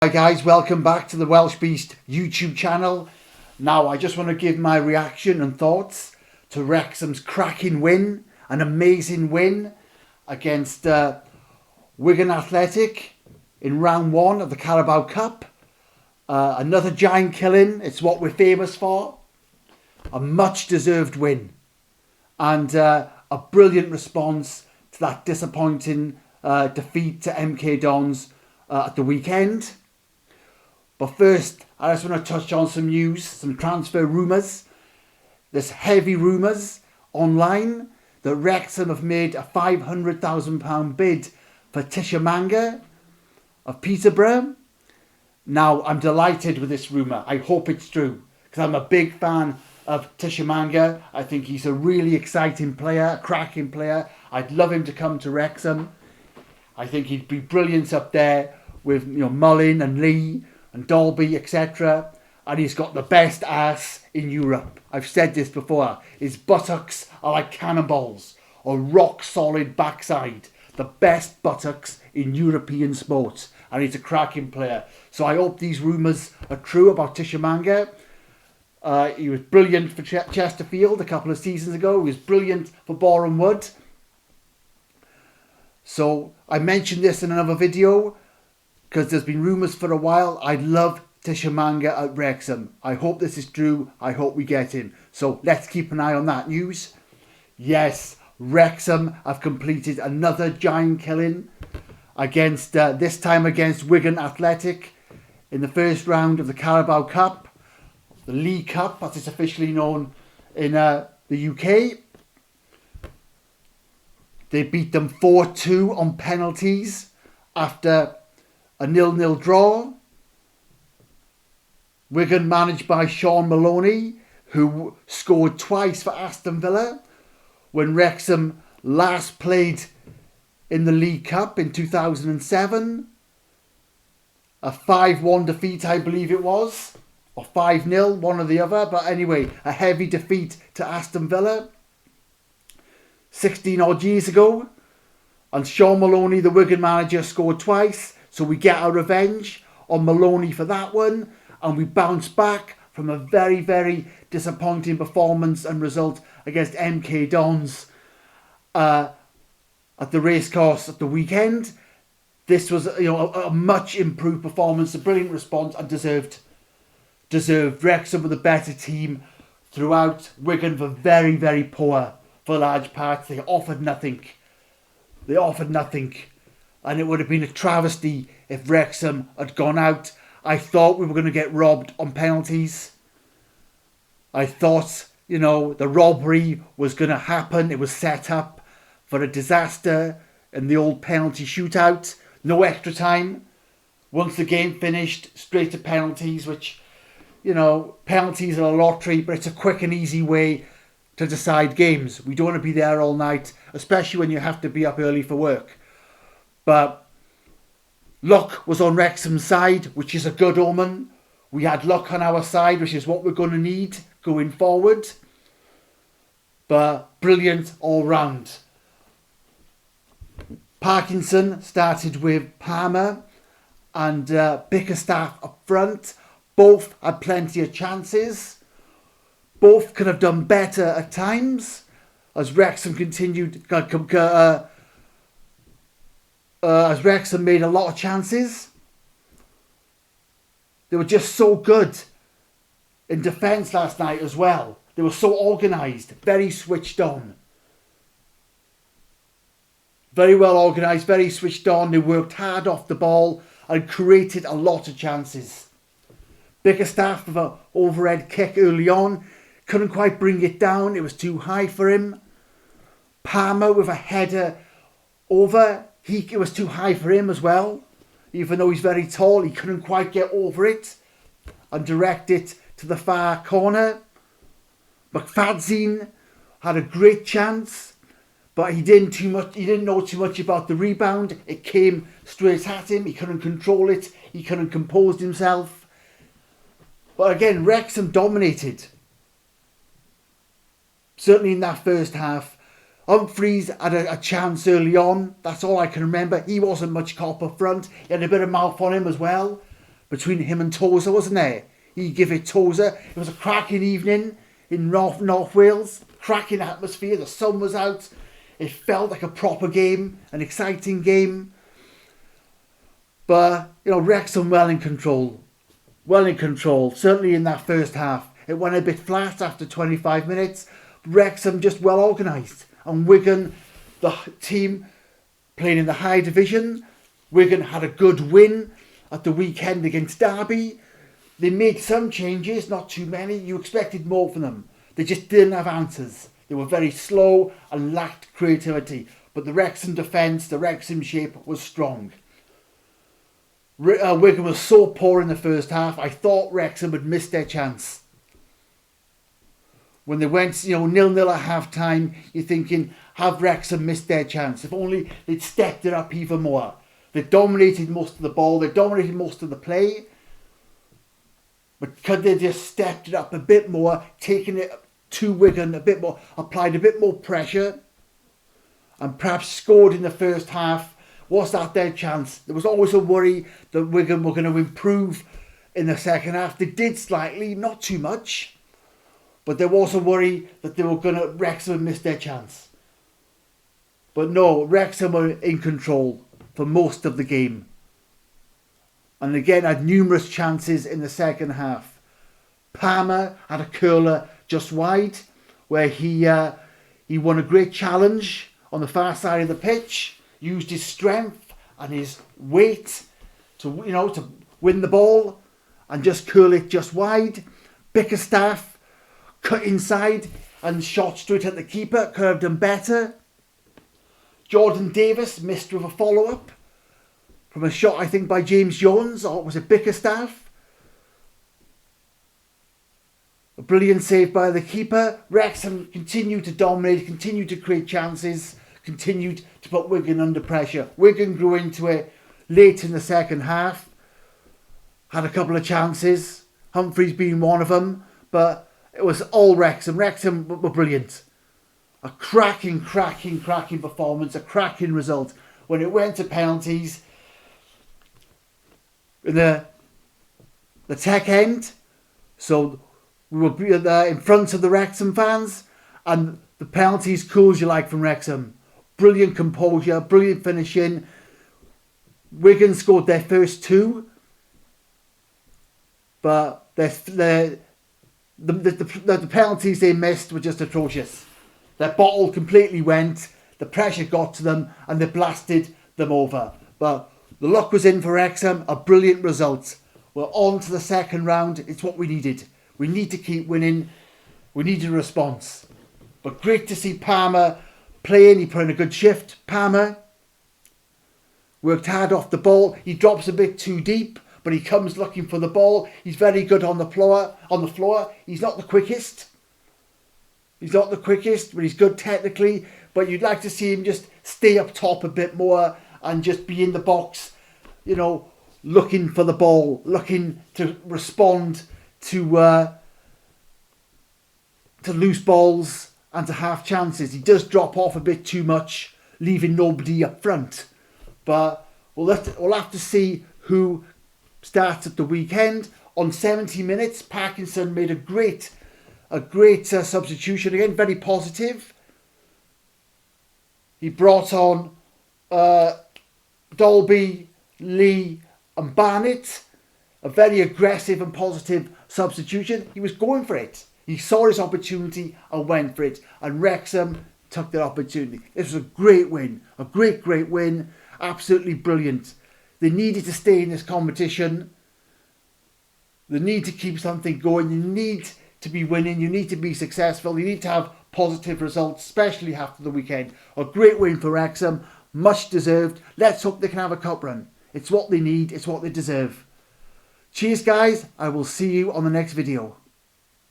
Hi guys, welcome back to the Welsh Beast YouTube channel. Now I just want to give my reaction and thoughts to Wrexham's cracking win, an amazing win against Wigan Athletic in round 1 of the Carabao Cup. Another giant killing, it's what we're famous for. A much deserved win and a brilliant response to that disappointing defeat to MK Dons at the weekend. But first, I just want to touch on some news, some transfer rumours. There's heavy rumours online that Wrexham have made a £500,000 bid for Tishimanga of Peterborough. Now, I'm delighted with this rumour. I hope it's true, because I'm a big fan of Tishimanga. I think he's a really exciting player, a cracking player. I'd love him to come to Wrexham. I think he'd be brilliant up there with Mullin and Lee and Dolby, etc. And he's got the best ass in Europe. I've said this before. His buttocks are like cannonballs, a rock solid backside. The best buttocks in European sports. And he's a cracking player. So I hope these rumours are true about Tishimanga. He was brilliant for Chesterfield a couple of seasons ago. He was brilliant for Boreham Wood. So I mentioned this in another video, because there's been rumours for a while. I love Tishimanga at Wrexham. I hope this is true. I hope we get him. So let's keep an eye on that news. Yes, Wrexham have completed another giant killing against this time against Wigan Athletic in the first round of the Carabao Cup, the League Cup as it's officially known in the UK. They beat them 4-2 on penalties after a 0-0 draw. Wigan managed by Sean Maloney, who scored twice for Aston Villa when Wrexham last played in the League Cup in 2007. A 5-1 defeat, I believe it was, or 5-0, one or the other. But anyway, a heavy defeat to Aston Villa 16 odd years ago. And Sean Maloney, the Wigan manager, scored twice. So we get our revenge on Maloney for that one. And we bounce back from a very, very disappointing performance and result against MK Dons at the racecourse at the weekend. This was a much improved performance, a brilliant response, and deserved. Wrexham were the better team throughout. Wigan were very, very poor for large parts. They offered nothing. And it would have been a travesty if Wrexham had gone out. I thought we were going to get robbed on penalties. I thought, the robbery was going to happen. It was set up for a disaster in the old penalty shootout. No extra time. Once the game finished, straight to penalties, which, penalties are a lottery, but it's a quick and easy way to decide games. We don't want to be there all night, especially when you have to be up early for work. But luck was on Wrexham's side, which is a good omen. We had luck on our side, which is what we're going to need going forward. But brilliant all round. Parkinson started with Palmer and Bickerstaff up front. Both had plenty of chances. Both could have done better at times as Wrexham continued. As Wrexham made a lot of chances. They were just so good in defence last night as well. They were so organised, very switched on. Very well organised, very switched on. They worked hard off the ball and created a lot of chances. Bickerstaff with an overhead kick early on. Couldn't quite bring it down. It was too high for him. Palmer with a header over. It was too high for him as well. Even though he's very tall, he couldn't quite get over it and direct it to the far corner. McFadzean had a great chance, but he didn't know too much about the rebound. It came straight at him. He couldn't control it. He couldn't compose himself. But again, Wrexham dominated. Certainly in that first half. Humphreys had a chance early on. That's all I can remember. He wasn't much cop up front. He had a bit of mouth on him as well. between him and Tozer, wasn't there? He gave it Tozer. It was a cracking evening in North Wales. Cracking atmosphere. The sun was out. It felt like a proper game, an exciting game. But, you know, Wrexham well in control. Well in control. Certainly in that first half. It went a bit flat after 25 minutes. Wrexham just well organised. And Wigan, the team playing in the high division. Wigan had a good win at the weekend against Derby. They made some changes, not too many. You expected more from them. They just didn't have answers. They were very slow and lacked creativity. But the Wrexham defence, the Wrexham shape was strong. Wigan was so poor in the first half, I thought Wrexham had missed their chance. When they went, 0-0 at half-time, you're thinking, have Wrexham missed their chance? If only they'd stepped it up even more. They dominated most of the ball, they dominated most of the play. But could they just stepped it up a bit more, taken it to Wigan a bit more, applied a bit more pressure, and perhaps scored in the first half? Was that their chance? There was always a worry that Wigan were going to improve in the second half. They did slightly, not too much. But there was a worry that Wrexham would miss their chance. But no, Wrexham were in control for most of the game. And again, had numerous chances in the second half. Palmer had a curler just wide, where he won a great challenge on the far side of the pitch, used his strength and his weight to win the ball and just curl it just wide. Bickerstaff cut inside and shot straight at the keeper, could have done better. Jordan Davis missed with a follow-up from a shot, I think, by James Jones, or was it Bickerstaff? A brilliant save by the keeper. Wrexham continued to dominate, continued to create chances, continued to put Wigan under pressure. Wigan grew into it late in the second half. Had a couple of chances, Humphreys being one of them, but it was all Wrexham. Wrexham were brilliant. A cracking performance, a cracking result. When it went to penalties, in the tech end, so we were in front of the Wrexham fans, and the penalties cool as you like from Wrexham. Brilliant composure, brilliant finishing. Wigan scored their first two, but the penalties they missed were just atrocious. Their bottle completely went, the pressure got to them, and they blasted them over. But the luck was in for Wrexham, a brilliant result. We're on to the second round. It's what we needed. We need to keep winning. We need a response. But great to see Palmer playing. He put in a good shift. Palmer worked hard off the ball. He drops a bit too deep, but he comes looking for the ball. He's very good on the floor. He's not the quickest. But he's good technically. But you'd like to see him just stay up top a bit more and just be in the box, looking for the ball, looking to respond to loose balls and to half chances. He does drop off a bit too much, leaving nobody up front. But we'll have to see who starts at the weekend. On 70 minutes, Parkinson made a great substitution again, very positive. He brought on Dolby, Lee and Barnett. A very aggressive and positive substitution. He was going for it. He saw his opportunity and went for it. And Wrexham took that opportunity. It was a great win. A great win. Absolutely brilliant. They needed to stay in this competition. They need to keep something going. You need to be winning. You need to be successful. You need to have positive results, especially after the weekend. A great win for Wrexham. Much deserved. Let's hope they can have a cup run. It's what they need. It's what they deserve. Cheers, guys. I will see you on the next video.